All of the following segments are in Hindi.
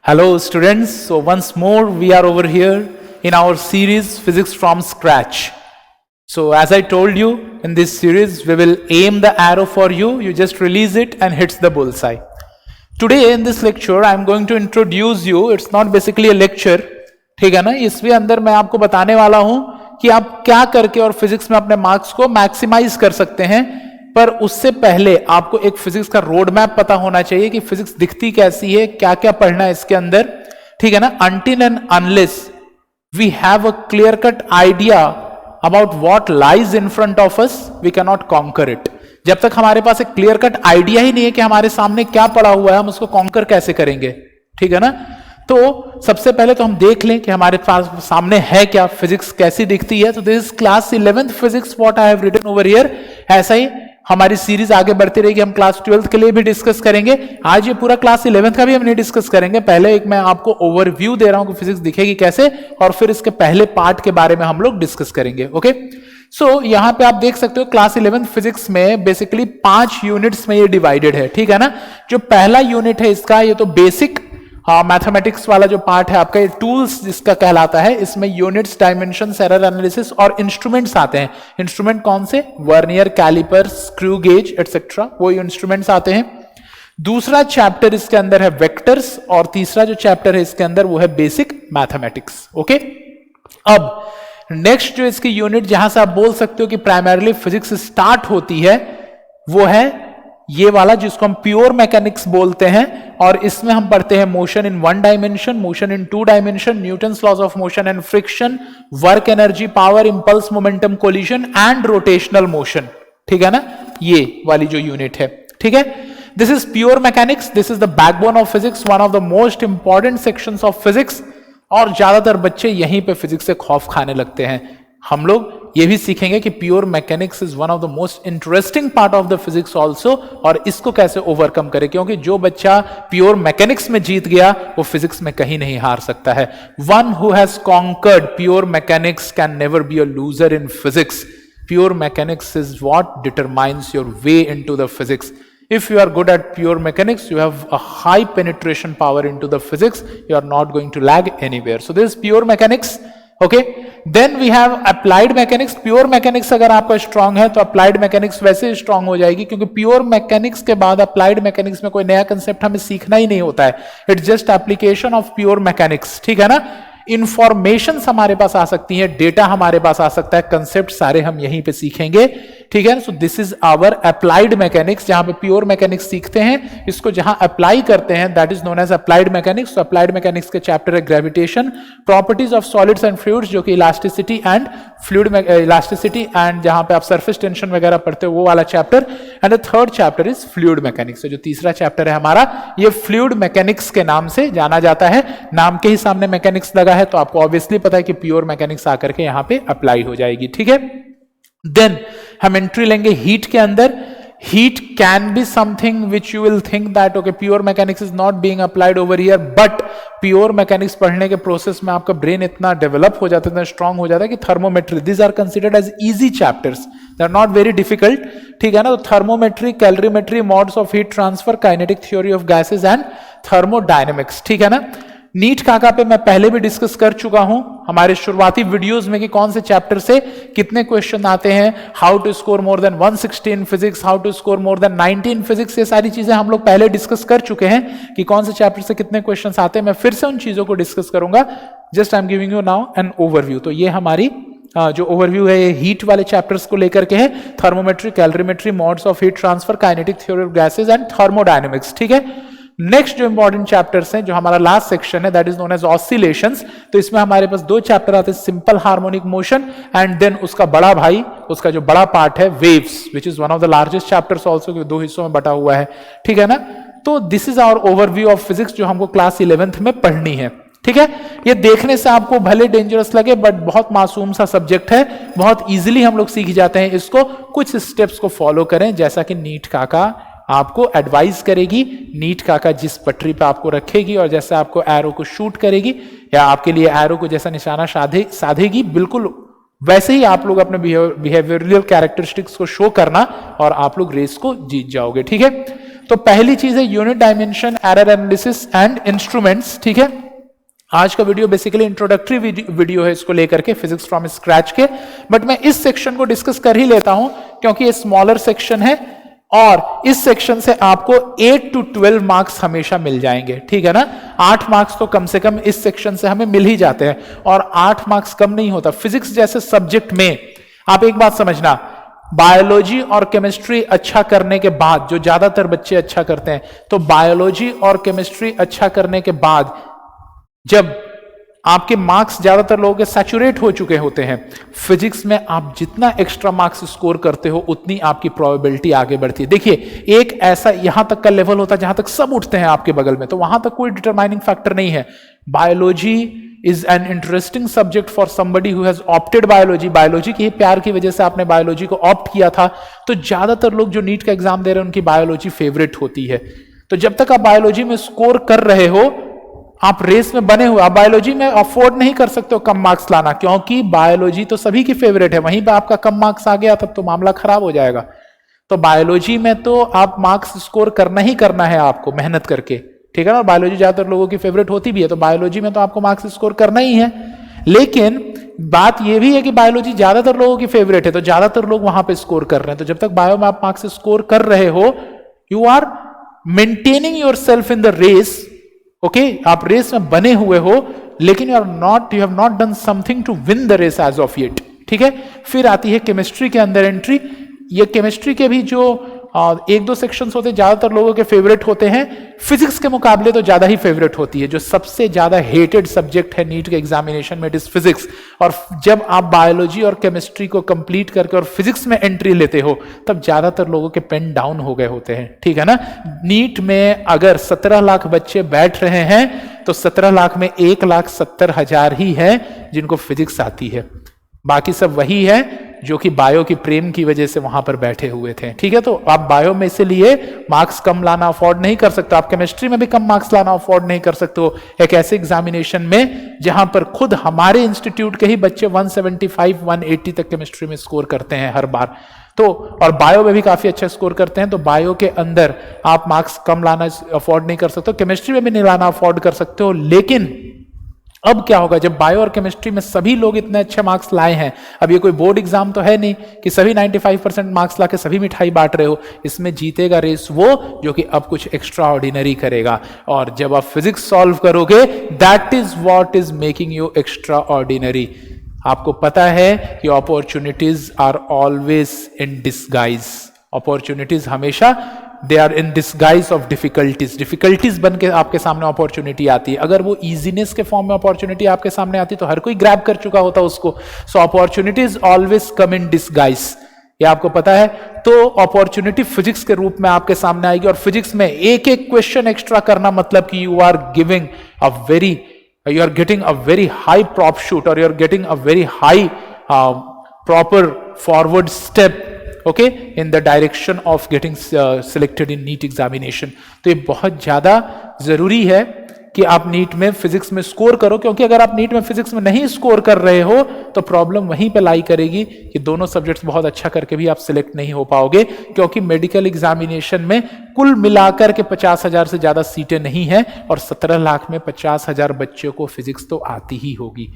Hello students, so once more we are over here in our series Physics from Scratch. So as I told you, in this series we will aim the arrow for you, you just release it and hits the bullseye. Today in this lecture I am going to introduce you, it's not basically a lecture, ठीक है ना, इसमें अंदर मैं आपको बताने वाला हूं कि आप क्या करके और फिजिक्स में अपने मार्क्स को मैक्सिमाइज कर सकते हैं। पर उससे पहले आपको एक फिजिक्स का रोड मैप पता होना चाहिए कि फिजिक्स दिखती कैसी है, क्या क्या पढ़ना है इसके अंदर, ठीक है ना। Until and unless we have a clear cut idea about what lies in front of us, we cannot conquer it. जब तक हमारे पास एक क्लियर कट आइडिया ही नहीं है कि हमारे सामने क्या पड़ा हुआ है, हम उसको कॉन्कर कैसे करेंगे, ठीक है ना। तो सबसे पहले तो हम देख लें कि हमारे पास सामने है क्या, फिजिक्स कैसी दिखती है। तो this is class 11th physics what I have written over here. ऐसा ही हमारी सीरीज आगे बढ़ती रहेगी, हम क्लास 12th के लिए भी डिस्कस करेंगे। आज ये पूरा क्लास 11th का भी हम नहीं डिस्कस करेंगे, पहले एक मैं आपको ओवरव्यू दे रहा हूं कि फिजिक्स दिखेगी कैसे, और फिर इसके पहले पार्ट के बारे में हम लोग डिस्कस करेंगे। ओके, सो यहां पे आप देख सकते हो क्लास 11th फिजिक्स में बेसिकली 5 यूनिट्स में ये डिवाइडेड है, ठीक है ना। जो पहला यूनिट है इसका, ये तो बेसिक मैथमेटिक्स वाला जो पार्ट है आपका, ये टूल्स जिसका कहलाता है, इसमें यूनिट्स, डायमेंशंस, एरर एनालिसिस और इंस्ट्रूमेंट्स आते हैं। इंस्ट्रूमेंट कौन से? Vernier, caliper, screw gauge etcetera, वो इंस्ट्रूमेंट्स आते हैं। दूसरा चैप्टर इसके अंदर है वेक्टर्स, और तीसरा जो चैप्टर है इसके अंदर वो है बेसिक मैथमेटिक्स। ओके, अब नेक्स्ट जो इसकी यूनिट जहां से आप बोल सकते हो कि प्राइमरीली फिजिक्स स्टार्ट होती है, वो है ये वाला जिसको हम प्योर मैकेनिक्स बोलते हैं। और इसमें हम पढ़ते हैं motion in 1 dimension, motion in 2 dimension, Newton's laws of motion and friction, work energy, power, impulse, momentum, collision and rotational motion, ठीक है ना, ये वाली जो यूनिट है, ठीक है। This is pure mechanics, this is the backbone of physics, one of the most important sections of physics. और ज्यादातर बच्चे यहीं पे फिजिक्स से खौफ खाने लगते हैं। हम लोग ये भी सीखेंगे कि pure mechanics is one of the most interesting part of the physics also, और इसको कैसे ओवरकम करें, क्योंकि जो बच्चा प्योर मैकेनिक्स में जीत गया वो फिजिक्स में कहीं नहीं हार सकता है। One who has conquered pure mechanics can never be a loser in physics. Pure mechanics is what determines your way into the physics. If you are good at pure mechanics, you have a high penetration power into the physics, you are not going to lag anywhere. So this is pure mechanics. Okay, then we have applied mechanics. Pure mechanics अगर आपका strong है तो applied mechanics वैसे strong हो जाएगी, क्योंकि pure mechanics के बाद applied mechanics में कोई नया concept हमें सीखना ही नहीं होता है. It's just application of pure mechanics, ठीक है ना। इंफॉर्मेशन हमारे पास आ सकती है, डेटा हमारे पास आ सकता है, कंसेप्ट सारे हम यहीं पे सीखेंगे, ठीक है। So this is our applied mechanics, जहां पे प्योर मैकेनिक्स सीखते हैं, इसको जहां अप्लाई करते हैं that is known as applied mechanics. तो अप्लाइड मैकेनिक्स के चैप्टर है gravitation, properties of solids and fluids, जो कि elasticity and fluid elasticity and जहां पे आप सरफेस टेंशन वगैरह पढ़ते हो वो वाला chapter. And the third chapter is fluid mechanics. जो तीसरा चैप्टर है हमारा, ये फ्लूइड मैकेनिक्स के नाम से जाना जाता है। नाम के ही सामने मैकेनिक्स लगा है तो आपको ऑब्वियसली पता है कि प्योर मैकेनिक्स आकर के यहां पे अप्लाई हो जाएगी, ठीक है। देन हम एंट्री लेंगे हीट के अंदर। Heat can be something which you will think that okay pure mechanics is not being applied over here, but pure mechanics पढ़ने के प्रोसेस में आपका ब्रेन इतना डेवलप हो जाता है, इतना स्ट्रांग हो जाता है कि thermometry, these are considered as easy chapters, they are not very difficult, ठीक है ना। तो thermometry, calorimetry, modes of heat transfer, kinetic theory of gases and thermodynamics, ठीक है ना। नीट काका पे मैं पहले भी डिस्कस कर चुका हूं हमारे शुरुआती वीडियोस में कि कौन से चैप्टर से कितने क्वेश्चन आते हैं, how to score more than 160 in physics, how to score more than 90 in physics, ये सारी चीजें हम लोग पहले डिस्कस कर चुके हैं कि कौन से चैप्टर से कितने क्वेश्चन आते हैं। मैं फिर से उन चीजों को डिस्कस करूंगा, just I am giving you now an overview. तो ये हमारी जो ओवरव्यू है ये हीट वाले चैप्टर्स को लेकर के है, thermometry, calorimetry, modes of heat transfer, kinetic theory of gases and thermodynamics, ठीक है। नेक्स्ट जो इंपॉर्टेंट चैप्टर्स हैं, जो हमारा लास्ट सेक्शन है that is known as oscillations. तो इसमें हमारे पास 2 चैप्टर आते हैं, simple harmonic motion and then उसका बड़ा भाई, उसका जो बड़ा पार्ट है waves, which is one of the largest chapters also, 2 हिस्सों में बटा हुआ है, ठीक है ना। तो this is our overview of physics जो हमको क्लास 11th में पढ़नी है, ठीक है। ये देखने से आपको भले डेंजरस लगे बट बहुत मासूम सा सब्जेक्ट है, बहुत इजीली हम लोग सीख जाते हैं इसको। कुछ स्टेप्स को फॉलो करें, जैसा कि नीट काका आपको एडवाइस करेगी, नीट काका जिस पटरी पे आपको रखेगी और जैसे आपको एरो को शूट करेगी या आपके लिए एरो को जैसा निशाना साधेगी, बिल्कुल वैसे ही आप लोग अपने बिहेवियरल कैरेक्टरिस्टिक्स को शो करना और आप लोग रेस को जीत जाओगे, ठीक है। तो पहली चीज है unit dimension, error analysis and instruments, ठीक है। आज का वीडियो बेसिकली इंट्रोडक्टरी वीडियो है इसको लेकर के, फिजिक्स फ्रॉम स्क्रैच के, बट मैं इस सेक्शन को डिस्कस कर ही लेता हूं क्योंकि ये स्मॉलर सेक्शन है और इस सेक्शन से आपको 8 to 12 मार्क्स हमेशा मिल जाएंगे, ठीक है ना। 8 मार्क्स तो कम से कम इस सेक्शन से हमें मिल ही जाते हैं और 8 मार्क्स कम नहीं होता। फिजिक्स जैसे सब्जेक्ट में आप एक बात समझना, बायोलॉजी और केमिस्ट्री अच्छा करने के बाद, जो ज्यादातर बच्चे अच्छा करते हैं, तो बायोलॉजी और केमिस्ट्री अच्छा करने के बाद जब आपके मार्क्स ज्यादातर लोगों के सैचुरेट हो चुके होते हैं, फिजिक्स में आप जितना एक्स्ट्रा मार्क्स स्कोर करते हो उतनी आपकी प्रोबेबिलिटी आगे बढ़ती है। देखिए, एक ऐसा यहां तक का लेवल होता है जहां तक सब उठते हैं आपके बगल में, तो वहां तक कोई डिटरमाइनिंग फैक्टर नहीं है। Biology is an interesting subject for somebody who has opted biology. Biology के प्यार की वजह से आपने बायोलॉजी को ऑप्ट किया था, तो ज्यादातर लोग जो नीट का एग्जाम दे रहे हैं उनकी बायोलॉजी फेवरेट होती है। तो जब तक आप बायोलॉजी में स्कोर कर रहे हो, आप रेस में बने हुए, आप बायोलॉजी में अफोर्ड नहीं कर सकते हो कम मार्क्स लाना, क्योंकि बायोलॉजी तो सभी की फेवरेट है। वहीं पे आपका कम मार्क्स आ गया तब तो मामला खराब हो जाएगा। तो बायोलॉजी में तो आप मार्क्स स्कोर करना ही करना है आपको, मेहनत करके, ठीक है ना। बायोलॉजी ज्यादातर लोगों की फेवरेट होती भी है, तो बायोलॉजी में तो आपको मार्क्स स्कोर करना ही है। लेकिन बात यह भी है कि बायोलॉजी ज्यादातर लोगों की फेवरेट है, तो ज्यादातर लोग वहां पे स्कोर कर रहे हैं। तो जब तक बायो में आप मार्क्स स्कोर कर रहे हो, you are maintaining your self in the race, okay, आप रेस में बने हुए हो, लेकिन you have not done something to win the race as of yet, ठीक है। फिर आती है केमिस्ट्री के अंदर एंट्री। ये केमिस्ट्री के भी जो 1-2 सेक्शंस होते हैं ज्यादातर लोगों के फेवरेट होते हैं, फिजिक्स के मुकाबले तो ज्यादा ही फेवरेट होती है। जो सबसे ज्यादा हेटेड सब्जेक्ट है नीट के एग्जामिनेशन में, इट इज फिजिक्स। और जब आप बायोलॉजी और केमिस्ट्री को कंप्लीट करके और फिजिक्स में एंट्री लेते हो, तब ज्यादातर लोगों के पेन डाउन हो गए होते हैं, ठीक है ना। नीट में अगर 17 लाख बच्चे बैठ रहे हैं, तो 17 लाख में 1,70,000 ही है जिनको फिजिक्स आती है, बाकी सब वही है जो कि बायो की प्रेम की वजह से वहां पर बैठे हुए थे, ठीक है। तो आप बायो में इसलिए मार्क्स कम लाना अफोर्ड नहीं कर सकते, आप केमिस्ट्री में भी कम मार्क्स लाना अफोर्ड नहीं कर सकते हो एक ऐसे एग्जामिनेशन में जहां पर खुद हमारे इंस्टीट्यूट के ही बच्चे 175-180 तक केमिस्ट्री में स्कोर करते हैं हर बार। तो और बायो में भी काफी अच्छा स्कोर करते हैं, तो बायो के अंदर आप मार्क्स कम लाना अफोर्ड नहीं कर सकते हो, केमिस्ट्री में भी नहीं लाना अफोर्ड कर सकते हो। लेकिन अब क्या होगा जब बायो और केमिस्ट्री में सभी लोग इतने अच्छे मार्क्स लाए हैं, अब ये कोई बोर्ड एग्जाम तो है नहीं कि सभी 95% मार्क्स लाके सभी मिठाई बांट रहे हो। इसमें जीतेगा रेस वो जो कि अब कुछ एक्स्ट्रा ऑर्डिनरी करेगा, और जब आप फिजिक्स सॉल्व करोगे, that is what is making you extraordinary. आपको पता है कि opportunities are always in disguise. Opportunities हमेशा they are in disguise of difficulties. Difficulties बन के आपके सामने अपॉर्चुनिटी आती है। अगर वो इजीनेस के फॉर्म में अपॉर्चुनिटी आपके सामने आती तो हर कोई ग्रैब कर चुका होता उसको। So opportunities always come in disguise, ये आपको पता है। तो अपॉर्चुनिटी फिजिक्स के रूप में आपके सामने आएगी, और फिजिक्स में एक एक क्वेश्चन एक्स्ट्रा करना मतलब कि you are giving a very, you are getting a very high prop shoot, or you are getting a very high proper forward step, okay, in the direction of getting selected in NEET examination। तो ये बहुत ज्यादा जरूरी है कि आप नीट में फिजिक्स में स्कोर करो, क्योंकि अगर आप नीट में फिजिक्स में नहीं स्कोर कर रहे हो तो प्रॉब्लम वहीं पे लाई करेगी कि दोनों सब्जेक्ट्स बहुत अच्छा करके भी आप सिलेक्ट नहीं हो पाओगे, क्योंकि मेडिकल एग्जामिनेशन में कुल मिलाकर के 50,000 से ज्यादा सीटें नहीं हैं, और 17 लाख में 50,000 बच्चों को फिजिक्स तो आती ही होगी।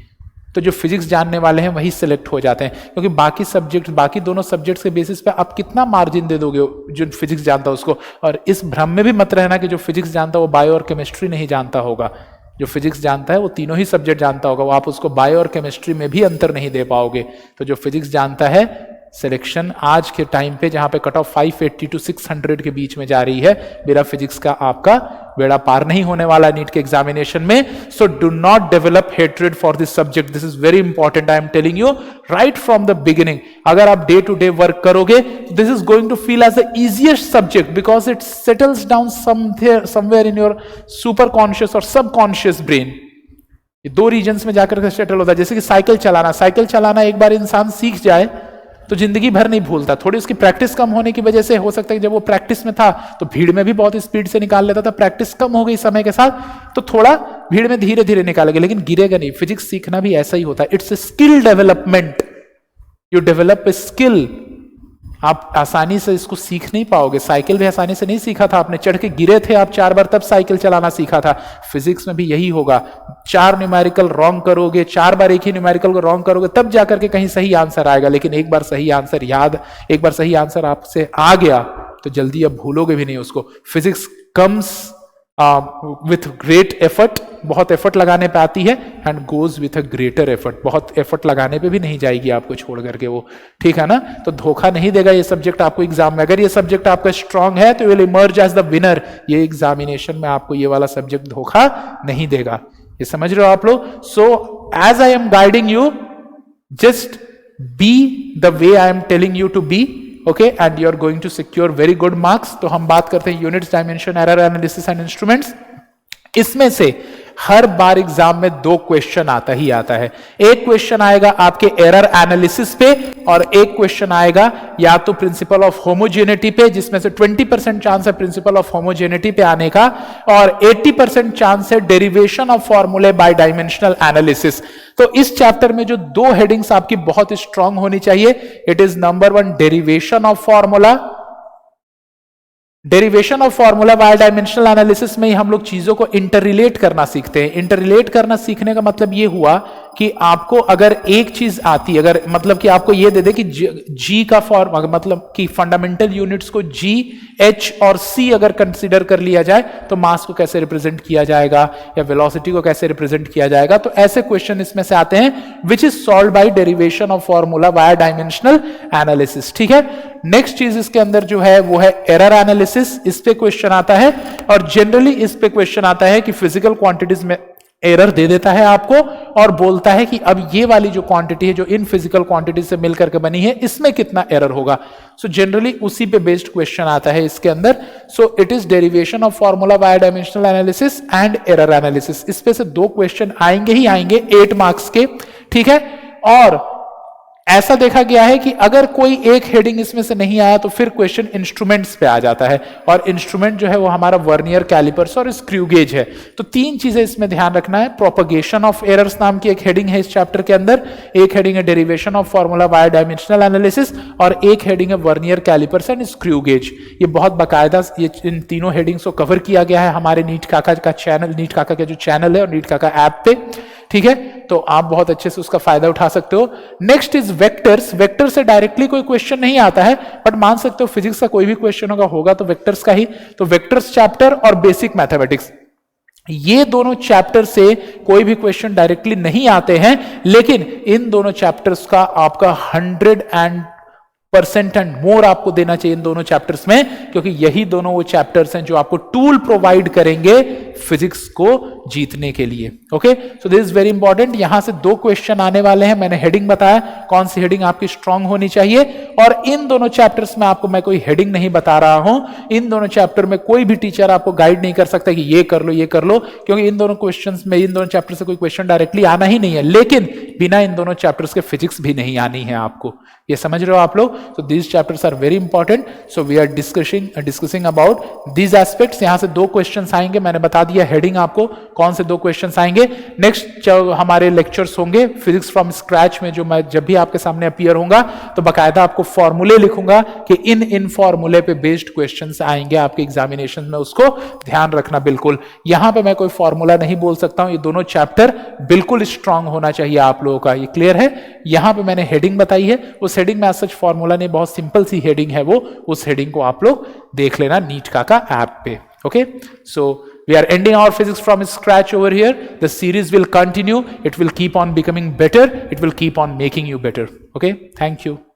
तो जो फिजिक्स जानने वाले हैं वही सिलेक्ट हो जाते हैं, क्योंकि बाकी सब्जेक्ट, बाकी दोनों सब्जेक्ट्स के बेसिस पे आप कितना मार्जिन दे दोगे जो फिजिक्स जानता है उसको। और इस भ्रम में भी मत रहना कि जो फिजिक्स जानता है वो बायो और केमिस्ट्री नहीं जानता होगा। जो फिजिक्स जानता है वो तीनों ही सब्जेक्ट जानता होगा, वो आप उसको बायो और केमिस्ट्री में भी अंतर नहीं दे पाओगे। तो जो फिजिक्स जानता है, सिलेक्शन आज के टाइम पे जहां पे कट ऑफ 580 to 600 के बीच में जा रही है, मेरा फिजिक्स का आपका बेड़ा पार नहीं होने वाला नीट के एग्जामिनेशन में। So do not develop hatred for this subject, this is very important, I am telling you right from the beginning. अगर आप डे टू डे वर्क करोगे, this is going to feel as the easiest subject, because it settles down somewhere in your superconscious और सब कॉन्शियस ब्रेन। ये दो रीजन्स में जाकर सेटल होता है। जैसे कि साइकिल चलाना एक बार इंसान सीख जाए तो जिंदगी भर नहीं भूलता। थोड़ी उसकी प्रैक्टिस कम होने की वजह से हो सकता है कि जब वो प्रैक्टिस में था तो भीड़ में भी बहुत स्पीड से निकाल लेता था, प्रैक्टिस कम हो गई समय के साथ तो थोड़ा भीड़ में धीरे धीरे निकालेगा, लेकिन गिरेगा नहीं। फिजिक्स सीखना भी ऐसा ही होता है, it's a skill development. You develop a skill आप आसानी से इसको सीख नहीं पाओगे। साइकिल भी आसानी से नहीं सीखा था आपने, चढ़ के गिरे थे आप 4 बार तब साइकिल चलाना सीखा था। फिजिक्स में भी यही होगा, 4 न्यूमेरिकल रॉन्ग करोगे, 4 बार एक ही न्यूमेरिकल को रॉन्ग करोगे तब जाकर के कहीं सही आंसर आएगा। लेकिन एक बार सही आंसर एक बार सही आंसर आपसे आ गया तो जल्दी अब भूलोगे भी नहीं उसको। Physics comes with great effort, बहुत एफर्ट लगाने पे आती है, and goes with a greater effort, बहुत एफर्ट लगाने पे भी नहीं जाएगी आपको छोड़ करके वो, ठीक है ना। तो धोखा नहीं देगा ये सब्जेक्ट आपको एग्जाम में। अगर ये सब्जेक्ट आपका स्ट्रांग है तो will emerge as the winner. ये एग्जामिनेशन में आपको ये वाला सब्जेक्ट धोखा नहीं देगा, ये समझ रहे हो आप लोग। So as I am guiding you, just be the way I am telling you to be, okay, and you are going to secure very good marks. तो हम बात करते हैं units, dimension, error analysis and instruments. इसमें से हर बार एग्जाम में 2 क्वेश्चन आता ही आता है। एक क्वेश्चन आएगा आपके एरर एनालिसिस पे और एक क्वेश्चन आएगा या तो प्रिंसिपल ऑफ होमोजेनिटी पे, जिसमें से 20% चांस है प्रिंसिपल ऑफ होमोजेनिटी पे आने का और 80% चांस है डेरिवेशन ऑफ फॉर्मूले बाय डायमेंशनल एनालिसिस। तो इस चैप्टर में जो 2 हेडिंग्स आपकी बहुत स्ट्रांग होनी चाहिए, it is number 1 derivation of formula. Derivation of formula by dimensional analysis में ही हम लोग चीजों को इंटररिलेट करना सीखते हैं। इंटररिलेट करना सीखने का मतलब ये हुआ कि आपको अगर एक चीज आती, अगर मतलब कि आपको ये दे दे कि जी का फॉर्म, मतलब कि फंडामेंटल यूनिट्स को जी, एच और सी अगर कंसीडर कर लिया जाए तो मास को कैसे रिप्रेजेंट किया जाएगा या वेलोसिटी को कैसे रिप्रेजेंट किया जाएगा। तो ऐसे क्वेश्चन इसमें से आते हैं which is solve by derivation of formula by dimensional analysis, ठीक है। नेक्स्ट चीज इसके अंदर जो है वो है एरर एनालिसिस। इस पे क्वेश्चन आता है और जनरली इस पे क्वेश्चन आता है कि फिजिकल क्वांटिटीज में एरर दे देता है आपको और बोलता है कि अब ये वाली जो क्वांटिटी है जो इन फिजिकल क्वांटिटी से मिलकर के बनी है, इसमें कितना एरर होगा। सो जनरली उसी पे बेस्ड क्वेश्चन आता है इसके अंदर। So it is derivation of formula by dimensional analysis and error analysis. इस पे से 2 क्वेश्चन आएंगे ही आएंगे 8 मार्क्स के, ठीक है। और ऐसा देखा गया है कि अगर कोई एक हेडिंग इसमें से नहीं आया तो फिर क्वेश्चन इंस्ट्रूमेंट्स पे आ जाता है, और इंस्ट्रूमेंट जो है वो हमारा वर्नियर, कैलिपर्स और स्क्रू गेज है। तो 3 चीजें इसमें ध्यान रखना है। प्रोपगेशन ऑफ एरर्स नाम की एक हेडिंग है इस चैप्टर के अंदर, एक हेडिंग है derivation of formula by dimensional analysis और एक हेडिंग है vernier, callipers and screw gauge. ये बहुत बाकायदा ये इन तीनों हेडिंग्स को कवर किया गया है हमारे नीट काका का चैनल, नीट काका का जो चैनल है और नीट काका ऐप पे, ठीक है। तो आप बहुत अच्छे से उसका फायदा उठा सकते हो। Next is vectors. वेक्टर से डायरेक्टली कोई क्वेश्चन नहीं आता है, बट मान सकते हो फिजिक्स का कोई भी क्वेश्चन होगा तो वेक्टर्स का ही। तो वेक्टर्स चैप्टर और बेसिक मैथमेटिक्स, ये दोनों चैप्टर से कोई भी क्वेश्चन डायरेक्टली नहीं आते हैं, लेकिन इन दोनों चैप्टर्स का आपका 100% एंड मोर आपको देना चाहिए इन दोनों चैप्टर्स में, क्योंकि यही दोनों वो चैप्टर्स हैं जो आपको टूल प्रोवाइड करेंगे फिजिक्स को जीतने के लिए। Okay, so this is very important. यहां से 2 क्वेश्चन आने वाले हैं। मैंने हेडिंग बताया कौन सी हेडिंग आपकी स्ट्रांग होनी चाहिए, और इन दोनों चैप्टर्स में आपको मैं कोई हेडिंग नहीं बता रहा हूं। इन दोनों चैप्टर में कोई भी टीचर आपको गाइड नहीं कर सकता कि ये कर लो ये कर लो, क्योंकि इन दोनों क्वेश्चंस में, इन दोनों चैप्टर से कोई क्वेश्चन डायरेक्टली आना ही नहीं है, लेकिन बिना इन दोनों चैप्टर्स के फिजिक्स भी नहीं आनी है आपको। ये समझ रहे हो आप लोग? So these chapters are very important. So we are discussing about these aspects. यहां से 2 क्वेश्चंस आएंगे, मैंने बता दिया हेडिंग आपको कौन से 2 क्वेश्चंस आएंगे। नेक्स्ट हमारे लेक्चर्स होंगे फिजिक्स फ्रॉम स्क्रैच में, जो मैं जब भी आपके सामने अपीयर होऊंगा तो बकायदा आपको फॉर्मूले लिखूंगा कि इन फॉर्मूले पे बेस्ड क्वेश्चंस आएंगे आपके एग्जामिनेशन में, उसको ध्यान रखना बिल्कुल। यहां पे मैं कोई फॉर्मूला नहीं बोल सकता हूं, ये दोनों चैप्टर बिल्कुल स्ट्रांग होना चाहिए आप लोगों का। ये क्लियर है? यहां पे मैंने हेडिंग बताई है, उस हेडिंग में सच फॉर्मूला नहीं, बहुत सिंपल सी हेडिंग है वो, उस हेडिंग को आप लोग देख लेना नीट काका ऐप पे। Okay, so we are ending our physics from scratch over here. The series will continue, it will keep on becoming better, it will keep on making you better. Okay, thank you.